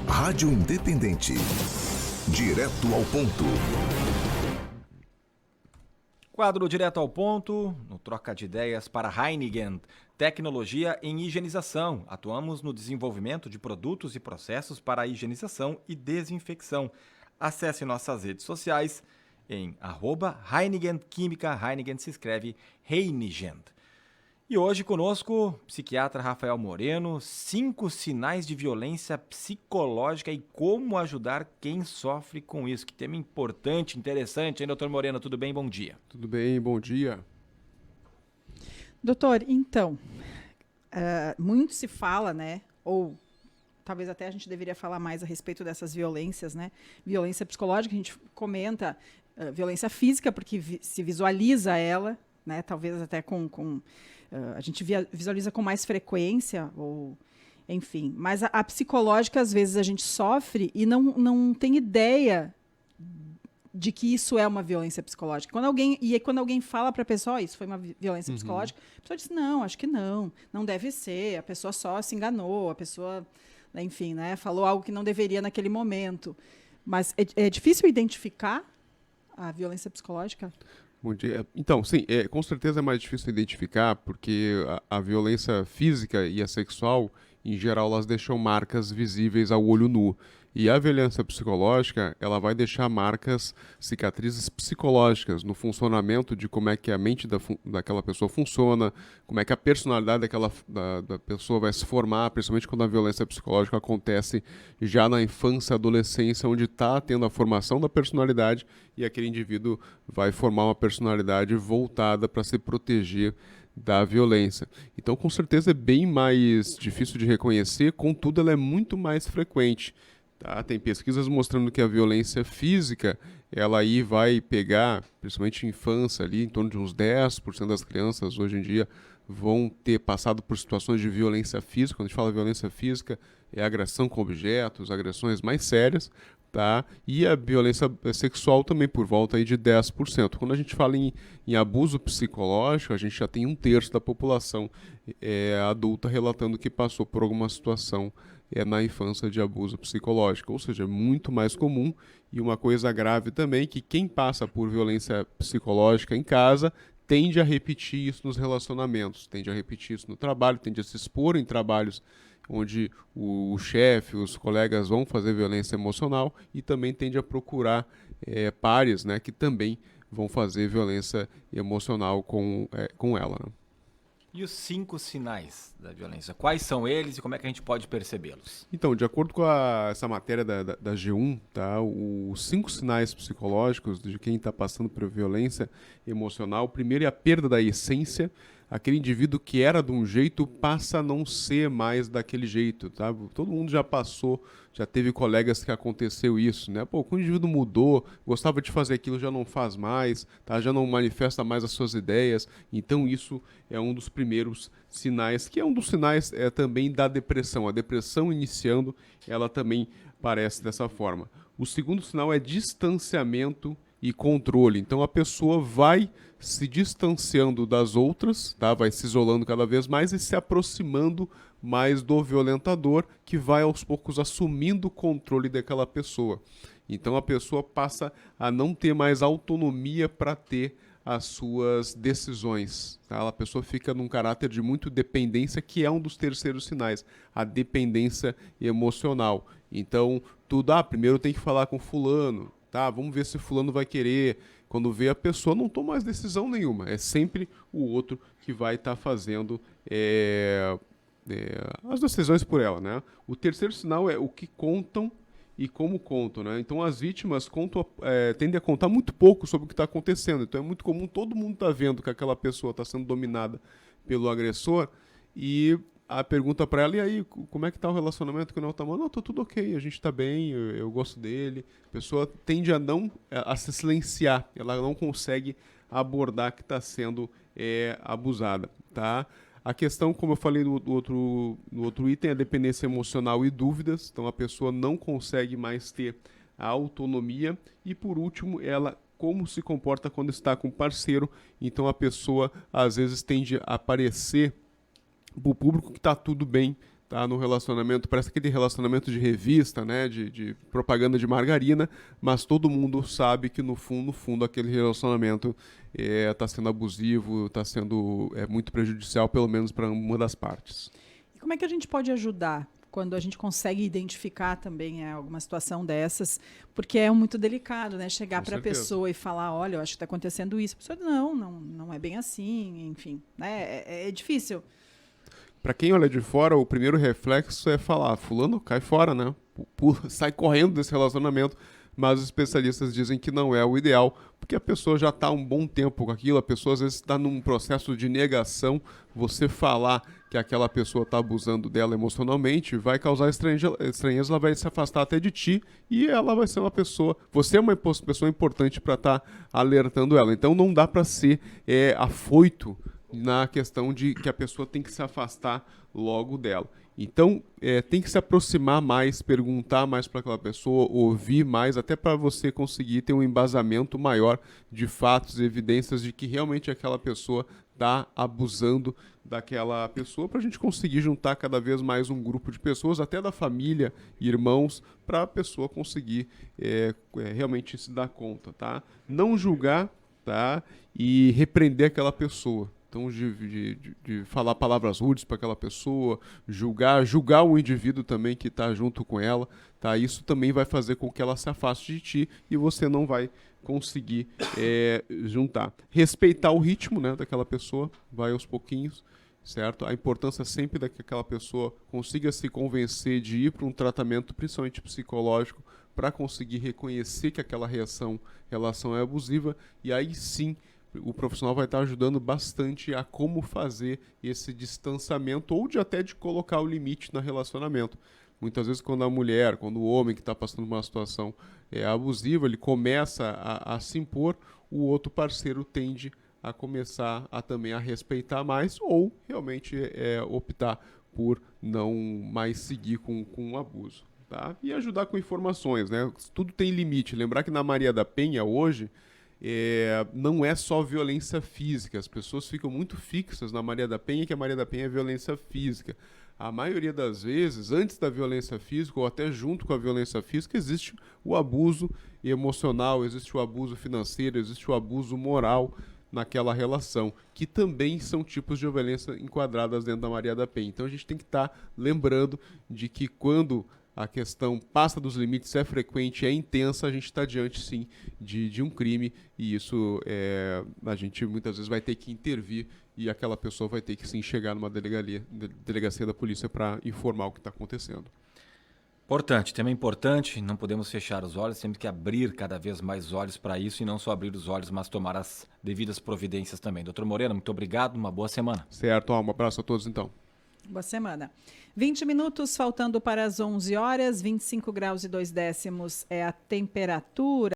Rádio Independente. Direto ao ponto. Quadro Direto ao Ponto, no Troca de Ideias para Heineken. Tecnologia em higienização. Atuamos no desenvolvimento de produtos e processos para a higienização e desinfecção. Acesse nossas redes sociais em @Heineken Química. Heineken se escreve Heineken. E hoje conosco, psiquiatra Rafael Moreno, 5 sinais de violência psicológica e como ajudar quem sofre com isso. Que tema importante, interessante, hein, doutor Moreno? Tudo bem? Bom dia. Tudo bem, bom dia. Doutor, então, muito se fala, né, ou talvez até a gente deveria falar mais a respeito dessas violências, né, violência psicológica, a gente comenta violência física, porque se visualiza ela, né, talvez até a gente visualiza com mais frequência, ou enfim. Mas a psicológica, às vezes, a gente sofre e não tem ideia de que isso é uma violência psicológica. Quando alguém fala para a pessoa, isso foi uma violência psicológica, a pessoa diz, não, acho que não deve ser, a pessoa só se enganou, a pessoa, enfim, né, falou algo que não deveria naquele momento. Mas é difícil identificar a violência psicológica? Bom dia. Então, sim, com certeza é mais difícil identificar, porque a violência física e a sexual, em geral, elas deixam marcas visíveis ao olho nu. E a violência psicológica, ela vai deixar marcas, cicatrizes psicológicas no funcionamento de como é que a mente daquela pessoa funciona, como é que a personalidade da pessoa vai se formar, principalmente quando a violência psicológica acontece já na infância, adolescência, onde está tendo a formação da personalidade e aquele indivíduo vai formar uma personalidade voltada para se proteger da violência. Então, com certeza, é bem mais difícil de reconhecer, contudo, ela é muito mais frequente. Tá? Tem pesquisas mostrando que a violência física, ela aí vai pegar, principalmente em infância, ali, em torno de uns 10% das crianças hoje em dia vão ter passado por situações de violência física. Quando a gente fala violência física, é agressão com objetos, agressões mais sérias, tá? E a violência sexual também por volta aí de 10%. Quando a gente fala em abuso psicológico, a gente já tem 1/3 da população adulta relatando que passou por alguma situação na infância de abuso psicológico, ou seja, é muito mais comum. E uma coisa grave também, que quem passa por violência psicológica em casa tende a repetir isso nos relacionamentos, tende a repetir isso no trabalho, tende a se expor em trabalhos onde o chefe, os colegas vão fazer violência emocional e também tende a procurar pares, né, que também vão fazer violência emocional com ela. Né? E os 5 sinais da violência? Quais são eles e como é que a gente pode percebê-los? Então, de acordo com essa matéria da G1, tá, os 5 sinais psicológicos de quem está passando por violência emocional, o primeiro é a perda da essência. Aquele indivíduo que era de um jeito passa a não ser mais daquele jeito, tá? Todo mundo já passou, já teve colegas que aconteceu isso, né? Pô, quando o indivíduo mudou, gostava de fazer aquilo, já não faz mais, tá? Já não manifesta mais as suas ideias. Então isso é um dos primeiros sinais, que é um dos sinais também da depressão. A depressão iniciando, ela também parece dessa forma. O segundo sinal é distanciamento e controle. Então a pessoa vai se distanciando das outras, tá? Vai se isolando cada vez mais e se aproximando mais do violentador, que vai aos poucos assumindo o controle daquela pessoa. Então a pessoa passa a não ter mais autonomia para ter as suas decisões. Tá? A pessoa fica num caráter de muito dependência, que é um dos terceiros sinais, a dependência emocional. Então, primeiro tem que falar com fulano, tá? Vamos ver se fulano vai querer. Quando vê a pessoa, não toma mais decisão nenhuma. É sempre o outro que vai estar fazendo as decisões por ela, né? O terceiro sinal é o que contam e como contam, né? Então as vítimas tendem a contar muito pouco sobre o que está acontecendo. Então é muito comum todo mundo estar vendo que aquela pessoa está sendo dominada pelo agressor e a pergunta para ela, e aí, como é que tá o relacionamento com o tá? Não, tá tudo ok, a gente tá bem, eu gosto dele. A pessoa tende a se silenciar, ela não consegue abordar que está sendo abusada, tá? A questão, como eu falei no outro item, é a dependência emocional e dúvidas. Então a pessoa não consegue mais ter a autonomia. E por último, como se comporta quando está com o parceiro. Então a pessoa às vezes tende a parecer para o público que está tudo bem, tá no relacionamento, parece aquele relacionamento de revista, né, de propaganda de margarina, mas todo mundo sabe que no fundo aquele relacionamento está sendo abusivo, está sendo muito prejudicial, pelo menos para uma das partes. E como é que a gente pode ajudar quando a gente consegue identificar também alguma situação dessas? Porque é muito delicado, né? Chegar para a pessoa e falar, olha, eu acho que está acontecendo isso. A pessoa, não é bem assim, enfim, né? É difícil. Para quem olha de fora, o primeiro reflexo é falar, fulano, cai fora, né? Sai correndo desse relacionamento, mas os especialistas dizem que não é o ideal, porque a pessoa já está um bom tempo com aquilo, a pessoa às vezes está num processo de negação. Você falar que aquela pessoa está abusando dela emocionalmente vai causar estranheza, ela vai se afastar até de ti e ela vai ser uma pessoa... Você é uma pessoa importante para estar alertando ela, então não dá para ser afoito na questão de que a pessoa tem que se afastar logo dela. Então, tem que se aproximar mais, perguntar mais para aquela pessoa, ouvir mais, até para você conseguir ter um embasamento maior de fatos e evidências de que realmente aquela pessoa está abusando daquela pessoa, para a gente conseguir juntar cada vez mais um grupo de pessoas, até da família, irmãos, para a pessoa conseguir realmente se dar conta, tá? Não julgar, tá? E repreender aquela pessoa. Então, de falar palavras rudes para aquela pessoa, julgar o indivíduo também que está junto com ela, tá? Isso também vai fazer com que ela se afaste de ti e você não vai conseguir juntar. Respeitar o ritmo, né, daquela pessoa, vai aos pouquinhos, certo? A importância sempre é que aquela pessoa consiga se convencer de ir para um tratamento, principalmente psicológico, para conseguir reconhecer que aquela relação é abusiva, e aí sim o profissional vai estar ajudando bastante a como fazer esse distanciamento ou até de colocar o limite no relacionamento. Muitas vezes quando o homem que está passando por uma situação abusiva, ele começa a se impor, o outro parceiro tende a começar também a respeitar mais ou realmente optar por não mais seguir com o abuso. Tá? E ajudar com informações, né? Tudo tem limite. Lembrar que na Maria da Penha hoje, não é só violência física. As pessoas ficam muito fixas na Maria da Penha, que a Maria da Penha é violência física. A maioria das vezes, antes da violência física ou até junto com a violência física, existe o abuso emocional, existe o abuso financeiro, existe o abuso moral naquela relação, que também são tipos de violência enquadradas dentro da Maria da Penha. Então a gente tem que estar lembrando de que quando a questão passa dos limites, é frequente, é intensa, a gente está diante, sim, de um crime, e isso a gente muitas vezes vai ter que intervir e aquela pessoa vai ter que, sim, chegar numa delegacia da polícia para informar o que está acontecendo. Importante, tema importante, não podemos fechar os olhos, temos que abrir cada vez mais olhos para isso e não só abrir os olhos, mas tomar as devidas providências também. Doutor Moreno, muito obrigado, uma boa semana. Certo, um abraço a todos então. Boa semana. 20 minutos faltando para as 11 horas, 25 graus e 2 décimos é a temperatura.